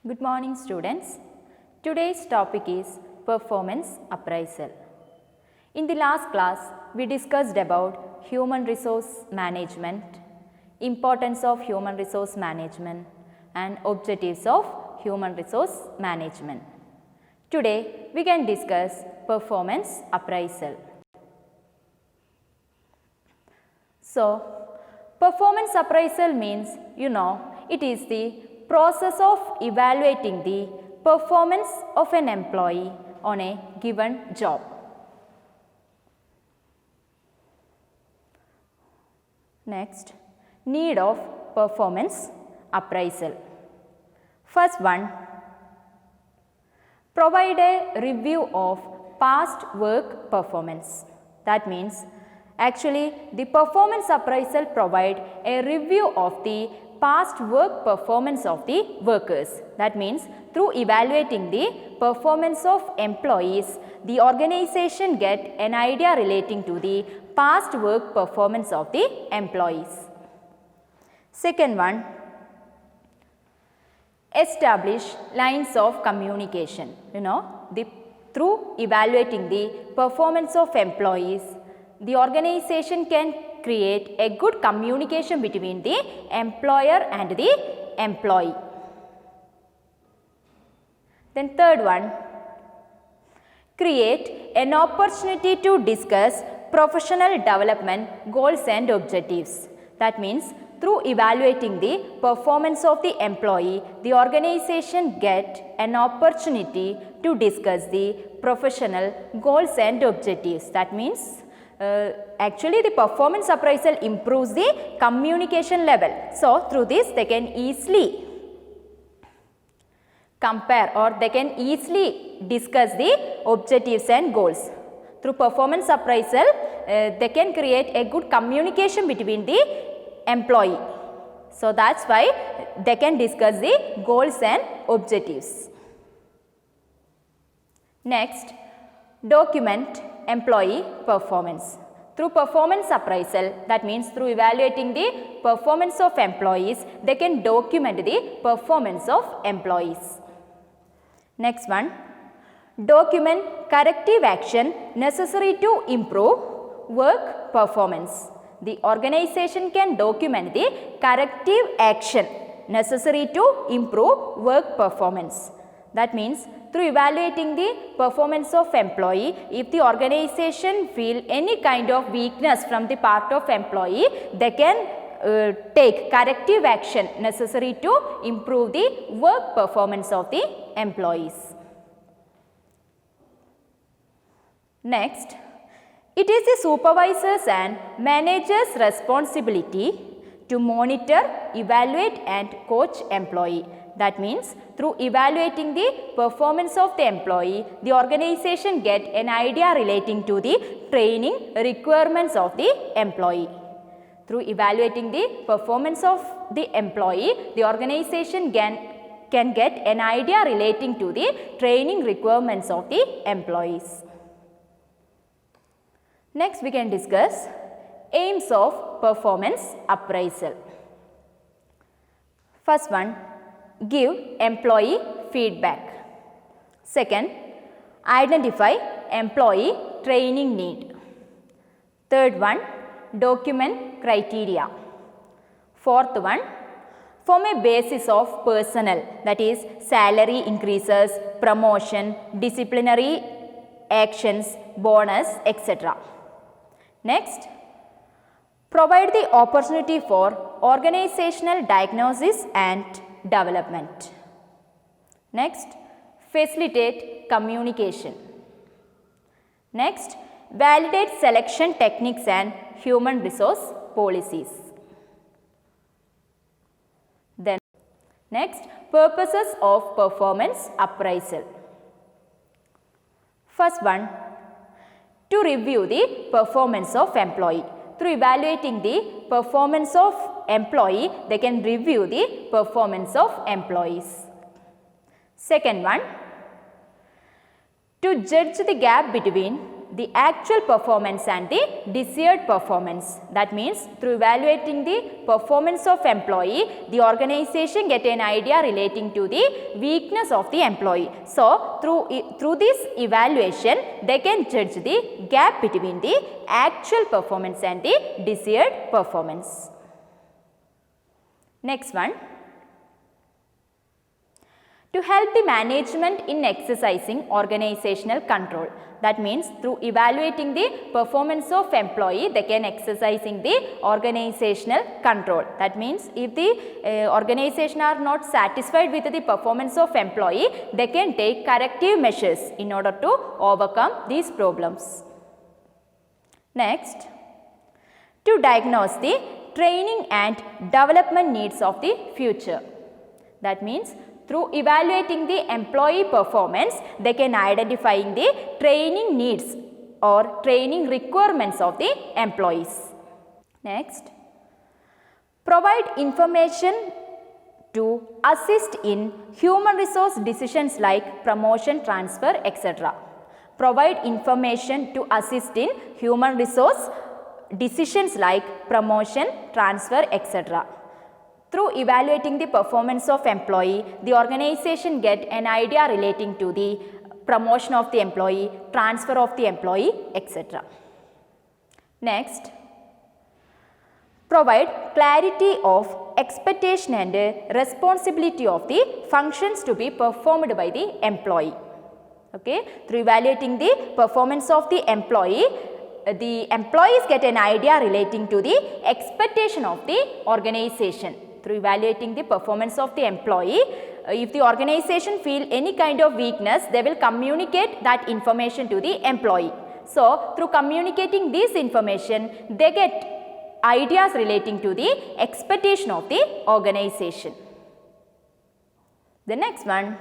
Good morning students. Today's topic is performance appraisal. In the last class, we discussed about human resource management, importance of human resource management and objectives of human resource management. Today, we can discuss performance appraisal. So, performance appraisal means, it is the process of evaluating the performance of an employee on a given job. Next, need of performance appraisal. First one, provide a review of past work performance. That means, actually the performance appraisal provide a review of the past work performance of the workers. That means, through evaluating the performance of employees, the organization get an idea relating to the past work performance of the employees. Second one, establish lines of communication. Through evaluating the performance of employees, the organization can create a good communication between the employer and the employee. Then third one, create an opportunity to discuss professional development goals and objectives. That means, through evaluating the performance of the employee, the organization get an opportunity to discuss the professional goals and objectives. That means, actually the performance appraisal improves the communication level. So, through this they can easily compare or they can easily discuss the objectives and goals. Through performance appraisal, they can create a good communication between the employee. So, that is why they can discuss the goals and objectives. Next, document employee performance. Through performance appraisal, that means through evaluating the performance of employees, they can document the performance of employees. Next one, document corrective action necessary to improve work performance. The organization can document the corrective action necessary to improve work performance. That means, through evaluating the performance of employee, if the organization feel any kind of weakness from the part of employee, they can take corrective action necessary to improve the work performance of the employees. Next, it is the supervisor's and manager's responsibility to monitor, evaluate and coach employee. That means, through evaluating the performance of the employee, the organization get an idea relating to the training requirements of the employee. Through evaluating the performance of the employee, the organization can get an idea relating to the training requirements of the employees. Next, we can discuss aims of performance appraisal. First one, give employee feedback. Second, identify employee training need. Third one, document criteria. Fourth one, form a basis of personnel, that is salary increases, promotion, disciplinary actions, bonus, etc. Next, provide the opportunity for organizational diagnosis and development. Next, facilitate communication. Next, validate selection techniques and human resource policies. Then, next, purposes of performance appraisal. First one, to review the performance of employee. Through evaluating the performance of employee, they can review the performance of employees. Second one, to judge the gap between the actual performance and the desired performance. That means through evaluating the performance of employee, the organization get an idea relating to the weakness of the employee. So, through this evaluation, they can judge the gap between the actual performance and the desired performance. Next one. To help the management in exercising organizational control. That means through evaluating the performance of employee, they can exercising the organizational control. That means if the organization are not satisfied with the performance of employee, they can take corrective measures in order to overcome these problems. Next, to diagnose the training and development needs of the future. That means through evaluating the employee performance, they can identify the training needs or training requirements of the employees. Next, provide information to assist in human resource decisions like promotion, transfer, etc. Provide information to assist in human resource decisions like promotion, transfer, etc. Through evaluating the performance of employee, the organization get an idea relating to the promotion of the employee, transfer of the employee, etc. Next, provide clarity of expectation and responsibility of the functions to be performed by the employee. Okay, through evaluating the performance of the employees get an idea relating to the expectation of the organization. Through evaluating the performance of the employee, if the organization feel any kind of weakness, they will communicate that information to the employee. So, through communicating this information, they get ideas relating to the expectation of the organization. The next one,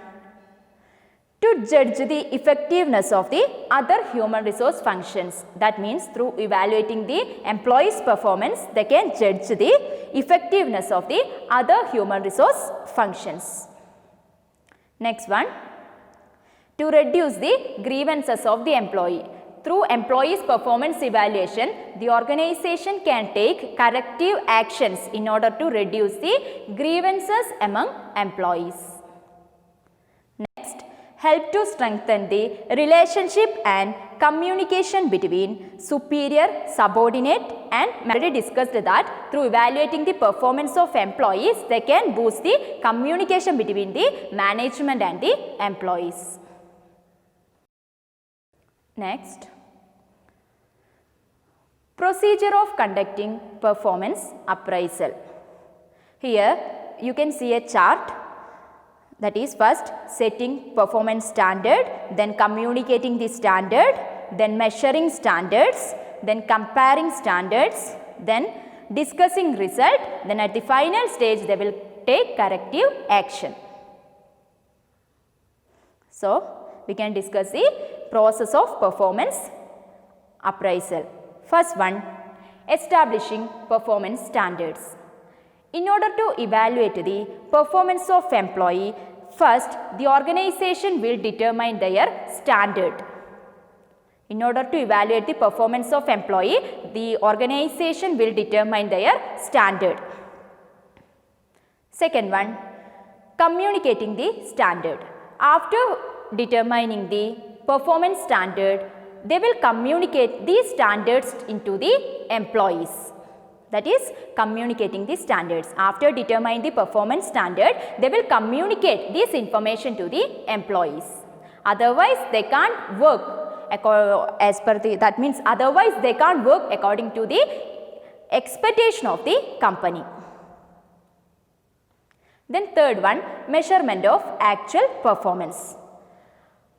to judge the effectiveness of the other human resource functions. That means through evaluating the employee's performance, they can judge the effectiveness of the other human resource functions. Next one, to reduce the grievances of the employee. Through employee's performance evaluation, the organization can take corrective actions in order to reduce the grievances among employees. Next, help to strengthen the relationship and communication between superior, subordinate, and we already discussed that through evaluating the performance of employees, they can boost the communication between the management and the employees. Next, procedure of conducting performance appraisal. Here you can see a chart. That is, first setting performance standard, then communicating the standard, then measuring standards, then comparing standards, then discussing result, then at the final stage they will take corrective action. So, we can discuss the process of performance appraisal. First one, establishing performance standards. In order to evaluate the performance of employee, first the organization will determine their standard. In order to evaluate the performance of employee, the organization will determine their standard. Second one, communicating the standard. After determining the performance standard, they will communicate these standards into the employees. That is, communicating the standards. After determining the performance standard, they will communicate this information to the employees. Otherwise, they can't work as per the, that means otherwise they can't work according to the expectation of the company. Then third one, measurement of actual performance.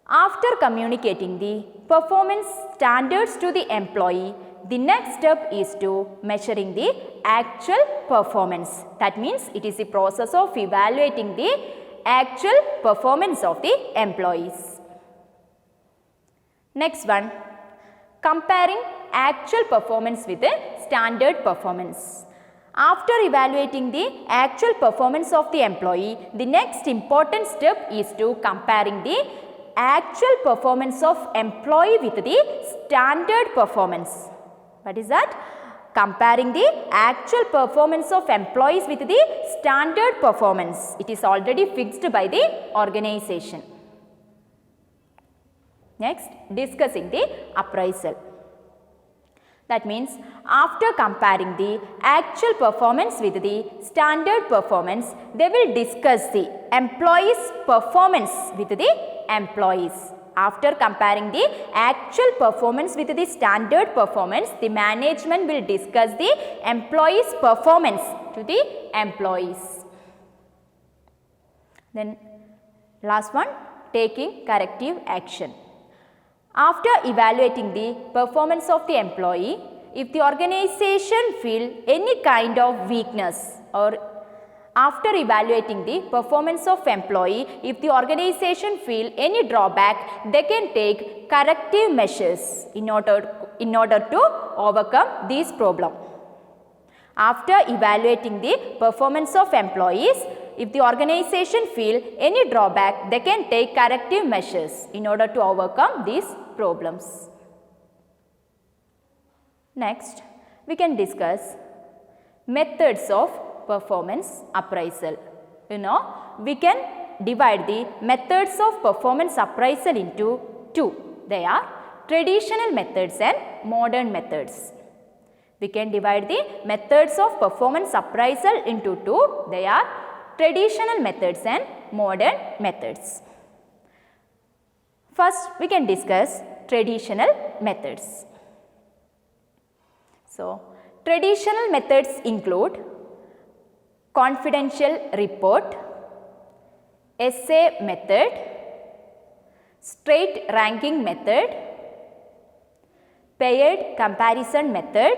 After communicating the performance standards to the employee, the next step is to measuring the actual performance. That means it is the process of evaluating the actual performance of the employees. Next one, comparing actual performance with the standard performance. After evaluating the actual performance of the employee, the next important step is to comparing the actual performance of employee with the standard performance. What is that? Comparing the actual performance of employees with the standard performance. It is already fixed by the organization. Next, discussing the appraisal. That means after comparing the actual performance with the standard performance, they will discuss the employees' performance with the employees. After comparing the actual performance with the standard performance, the management will discuss the employees' performance to the employees. Then last one, taking corrective action. After evaluating the performance of the employee, if the organization feel any kind of weakness, or after evaluating the performance of employee, if the organization feel any drawback, they can take corrective measures in order to overcome this problem. After evaluating the performance of employees, if the organization feel any drawback, they can take corrective measures in order to overcome these problems. Next, we can discuss methods of performance appraisal. We can divide the methods of performance appraisal into two. They are traditional methods and modern methods. We can divide the methods of performance appraisal into two. They are traditional methods and modern methods. First, we can discuss traditional methods. So, traditional methods include confidential report, essay method, straight ranking method, paired comparison method,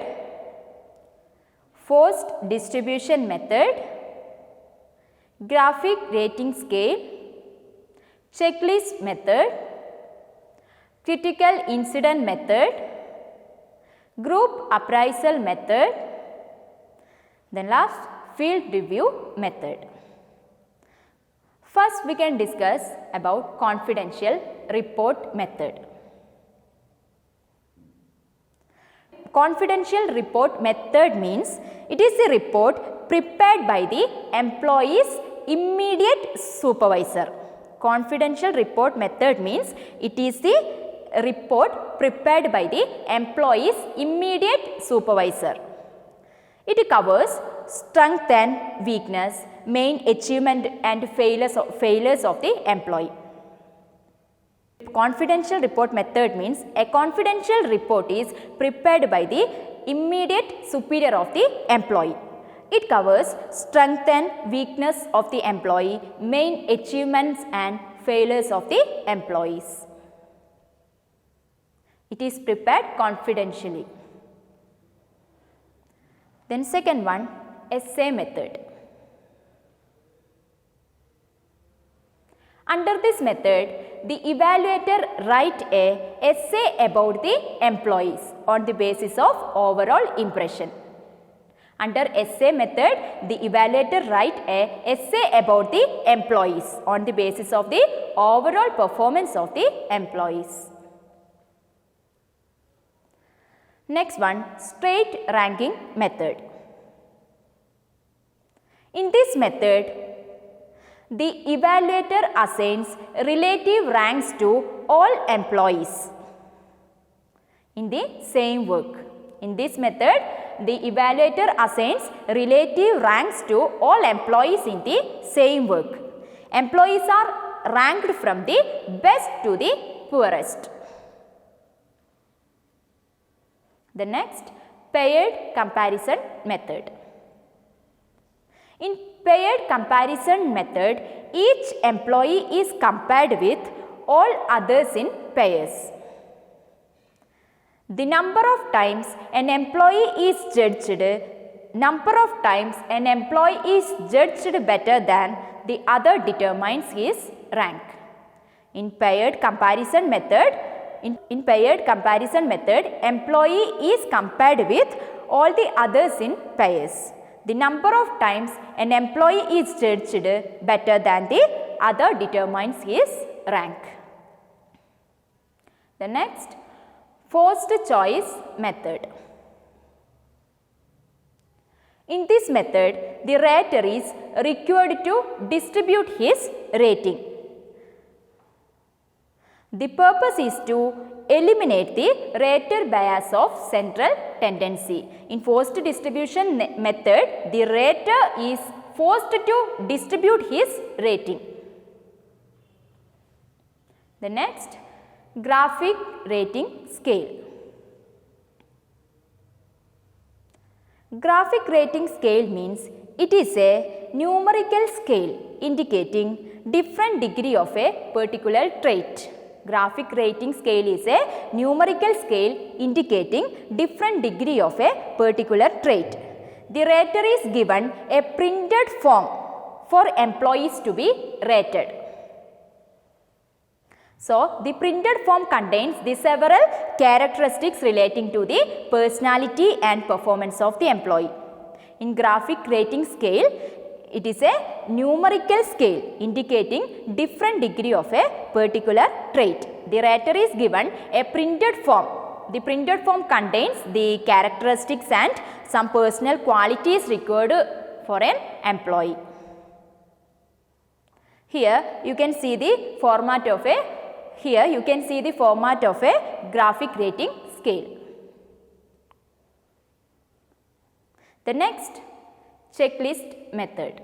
forced distribution method, graphic rating scale, checklist method, critical incident method, group appraisal method, then last, field review method. First, we can discuss about confidential report method. Confidential report method means it is a report prepared by the employee's immediate supervisor. Confidential report method means it is the report prepared by the employee's immediate supervisor. It covers strength and weakness, main achievement and failures of the employee. Confidential report method means a confidential report is prepared by the immediate superior of the employee. It covers strength and weakness of the employee, main achievements and failures of the employees. It is prepared confidentially. Then second one, essay method. Under this method, the evaluator write a essay about the employees on the basis of overall impression. Under essay method, the evaluator write a essay about the employees on the basis of the overall performance of the employees. Next one, straight ranking method. In this method, the evaluator assigns relative ranks to all employees in the same work. In this method, the evaluator assigns relative ranks to all employees in the same work. Employees are ranked from the best to the poorest. The next, paired comparison method. In paired comparison method, each employee is compared with all others in pairs. The number of times an employee is judged better than the other determines his rank. In paired comparison method, employee is compared with all the others in pairs. The number of times an employee is judged better than the other determines his rank. The next, forced choice method. In this method, the rater is required to distribute his rating. The purpose is to eliminate the rater bias of central tendency. In forced distribution method, the rater is forced to distribute his rating. The next, graphic rating scale. Graphic rating scale means it is a numerical scale indicating different degree of a particular trait. Graphic rating scale is a numerical scale indicating different degree of a particular trait. The rater is given a printed form for employees to be rated. So, the printed form contains the several characteristics relating to the personality and performance of the employee. In graphic rating scale, it is a numerical scale indicating different degree of a particular trait. The rater is given a printed form. The printed form contains the characteristics and some personal qualities required for an employee. Here you can see the format of a graphic rating scale. The next, checklist method.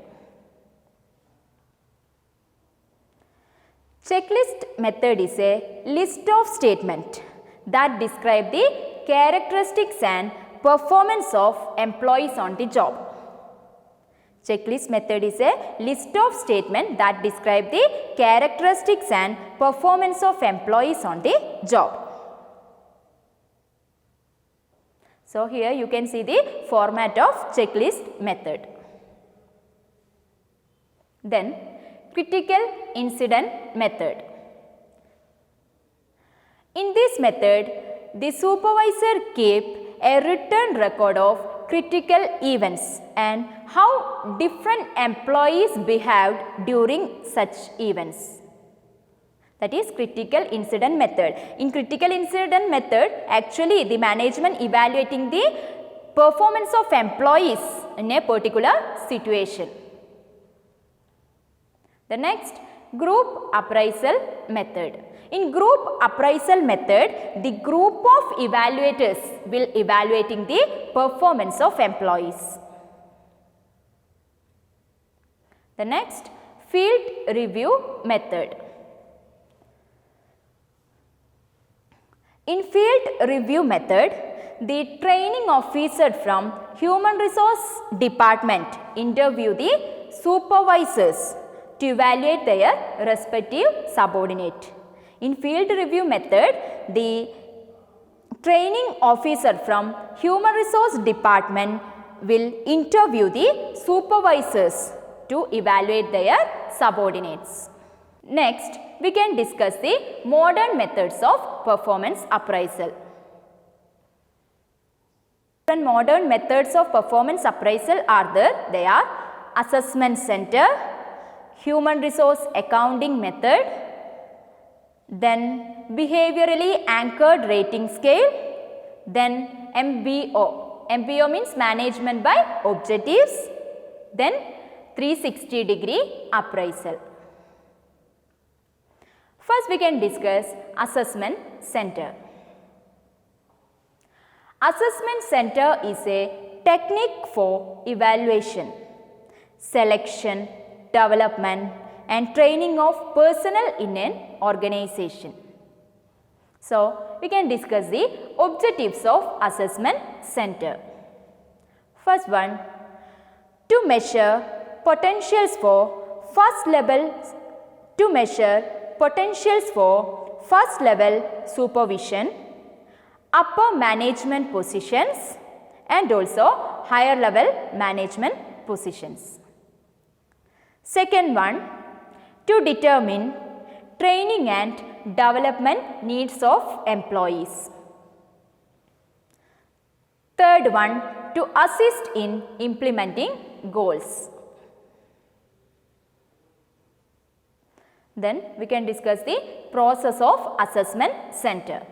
Checklist method is a list of statements that describe the characteristics and performance of employees on the job. Checklist method is a list of statements that describe the characteristics and performance of employees on the job. So, here you can see the format of checklist method. Then, critical incident method. In this method, the supervisor keeps a written record of critical events and how different employees behaved during such events. That is critical incident method. In critical incident method, actually the management evaluating the performance of employees in a particular situation. The next, group appraisal method. In group appraisal method, the group of evaluators will evaluating the performance of employees. The next, field review method. In field review method, the training officer from Human Resource Department interview the supervisors to evaluate their respective subordinate. In field review method, the training officer from Human Resource Department will interview the supervisors to evaluate their subordinates. Next, we can discuss the modern methods of performance appraisal. Modern methods of performance appraisal are there. They are assessment center, human resource accounting method, then behaviorally anchored rating scale, then MBO. MBO means management by objectives, then 360-degree appraisal. First, we can discuss assessment center. Assessment center is a technique for evaluation, selection, development and training of personnel in an organization. So, we can discuss the objectives of assessment center. First one, to measure potentials for first level supervision, upper management positions and also higher level management positions. Second one, to determine training and development needs of employees. Third one, to assist in implementing goals. Then we can discuss the process of assessment center.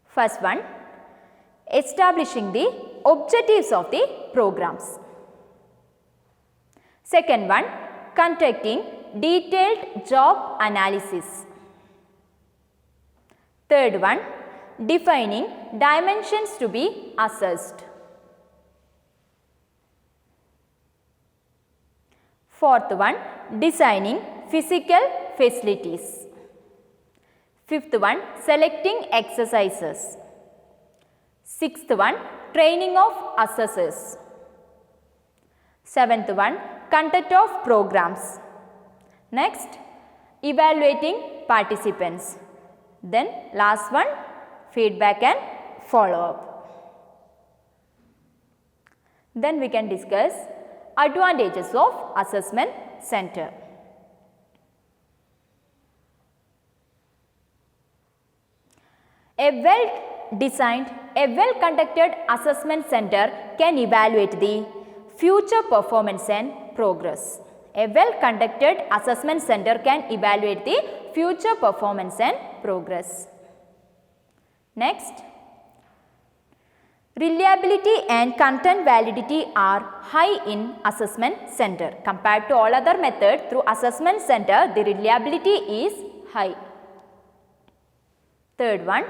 First one, establishing the objectives of the programs. Second one, conducting detailed job analysis. Third one, defining dimensions to be assessed. Fourth one, designing physical facilities. Fifth one, selecting exercises. Sixth one, training of assessors. Seventh one, conduct of programs. Next, evaluating participants. Then last one, feedback and follow-up. Then we can discuss advantages of assessment center. A well-designed, a well-conducted assessment center can evaluate the future performance and progress. A well-conducted assessment center can evaluate the future performance and progress. Next, reliability and content validity are high in assessment center. Compared to all other methods, through assessment center, the reliability is high. Third one,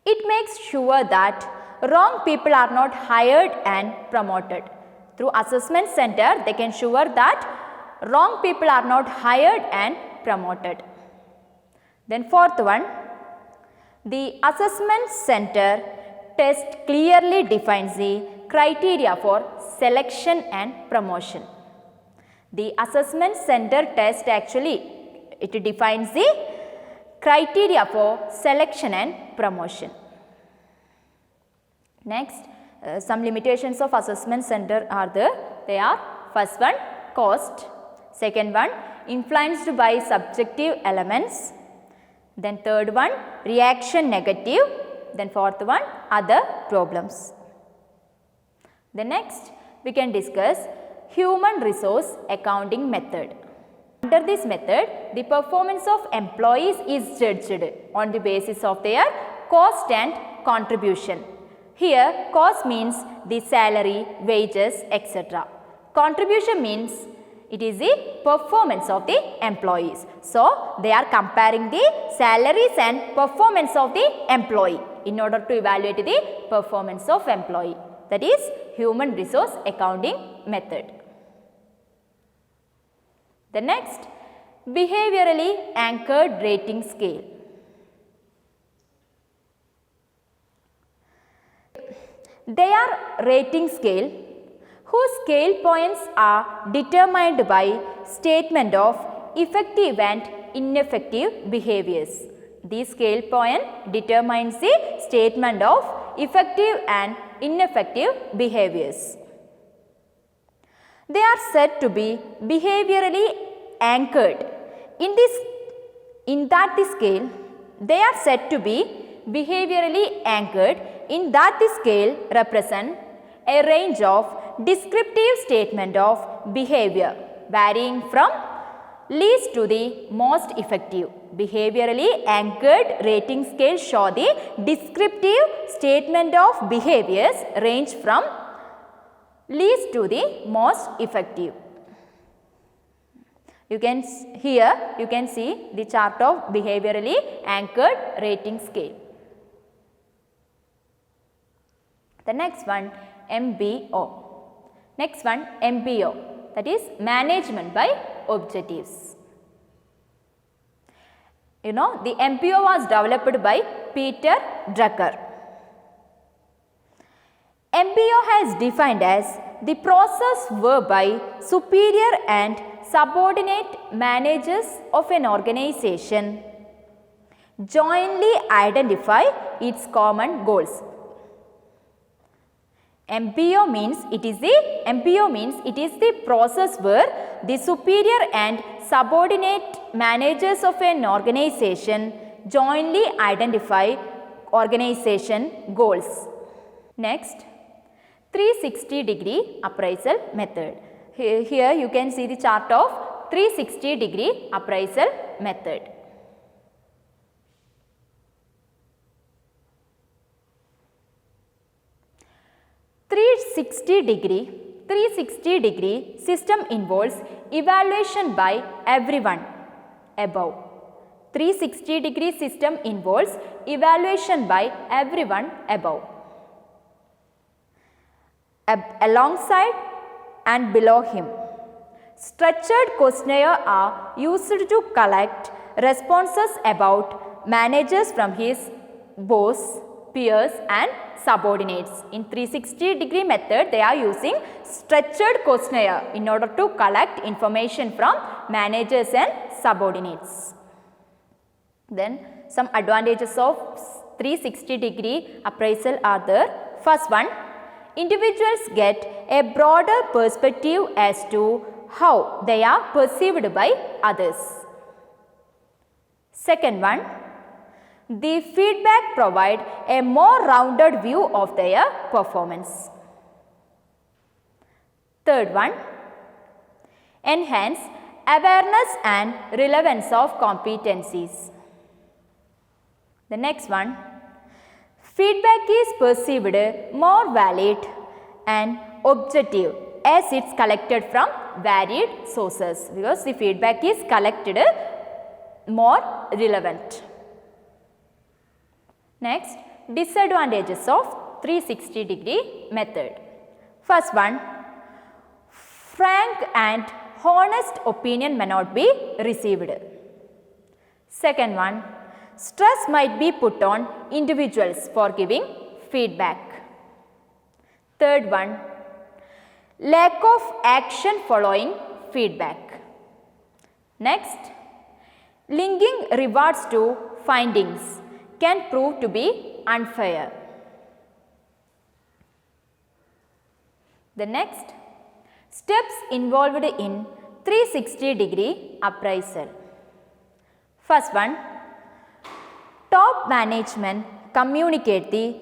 it makes sure that wrong people are not hired and promoted. Through assessment center, they can ensure that wrong people are not hired and promoted. Then fourth one, the assessment center test clearly defines the criteria for selection and promotion. The assessment center test actually it defines the criteria for selection and promotion. Next, some limitations of assessment center are there. They are first one, cost. Second one, influenced by subjective elements. Then third one, reaction negative. Then fourth one, other problems. The next, we can discuss human resource accounting method. Under this method, the performance of employees is judged on the basis of their cost and contribution. Here, cost means the salary, wages, etc. Contribution means it is the performance of the employees. So, they are comparing the salaries and performance of the employee in order to evaluate the performance of employee. That is human resource accounting method. The next, behaviorally anchored rating scale. They are rating scale whose scale points are determined by statement of effective and ineffective behaviors. The scale point determines the statement of effective and ineffective behaviors. They are said to be behaviorally anchored. In that scale, they are said to be behaviorally anchored in that the scale represent a range of descriptive statement of behavior varying from least to the most effective. Behaviorally anchored rating scale show the descriptive statement of behaviors range from least to the most effective. Here you can see the chart of behaviorally anchored rating scale. The next one, MBO. Next one, MBO, that is management by objectives. The MBO was developed by Peter Drucker. MBO has defined as the process whereby superior and subordinate managers of an organization jointly identify its common goals. MBO means it is the process where the superior and subordinate managers of an organization jointly identify organization goals. Next, 360-degree appraisal method. Here you can see the chart of 360-degree appraisal method. Three sixty degree system involves evaluation by everyone above. 360-degree system involves evaluation by everyone above. Alongside and below him. Structured questionnaires are used to collect responses about managers from his boss, peers and subordinates. In 360-degree method, they are using structured questionnaire in order to collect information from managers and subordinates. Then some advantages of 360-degree appraisal are there. First one, individuals get a broader perspective as to how they are perceived by others. Second one, the feedback provide a more rounded view of their performance. Third one, enhance awareness and relevance of competencies. The next one, feedback is perceived more valid and objective as it's collected from varied sources, because the feedback is collected more relevant. Next, disadvantages of 360-degree method. First one, frank and honest opinion may not be received. Second one, stress might be put on individuals for giving feedback. Third one, lack of action following feedback. Next, linking rewards to findings can prove to be unfair. The next, steps involved in 360-degree appraisal. First one, top management communicate the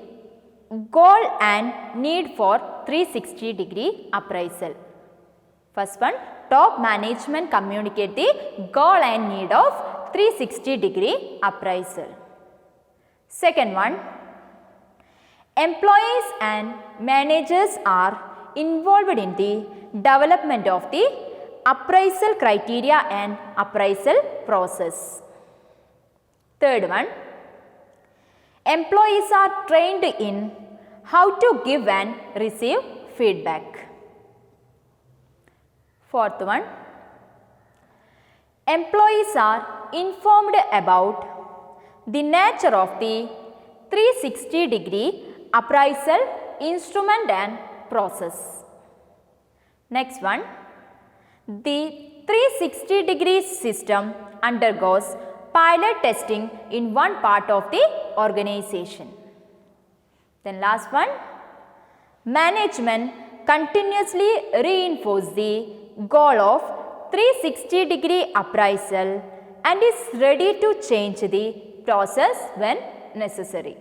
goal and need for 360-degree appraisal. First one, top management communicate the goal and need of 360-degree appraisal. Second one, employees and managers are involved in the development of the appraisal criteria and appraisal process. Third one, employees are trained in how to give and receive feedback. Fourth one, employees are informed about the nature of the 360-degree appraisal instrument and process. Next one, the 360-degree system undergoes pilot testing in one part of the organization. Then last one, management continuously reinforce the goal of 360-degree appraisal and is ready to change the process when necessary.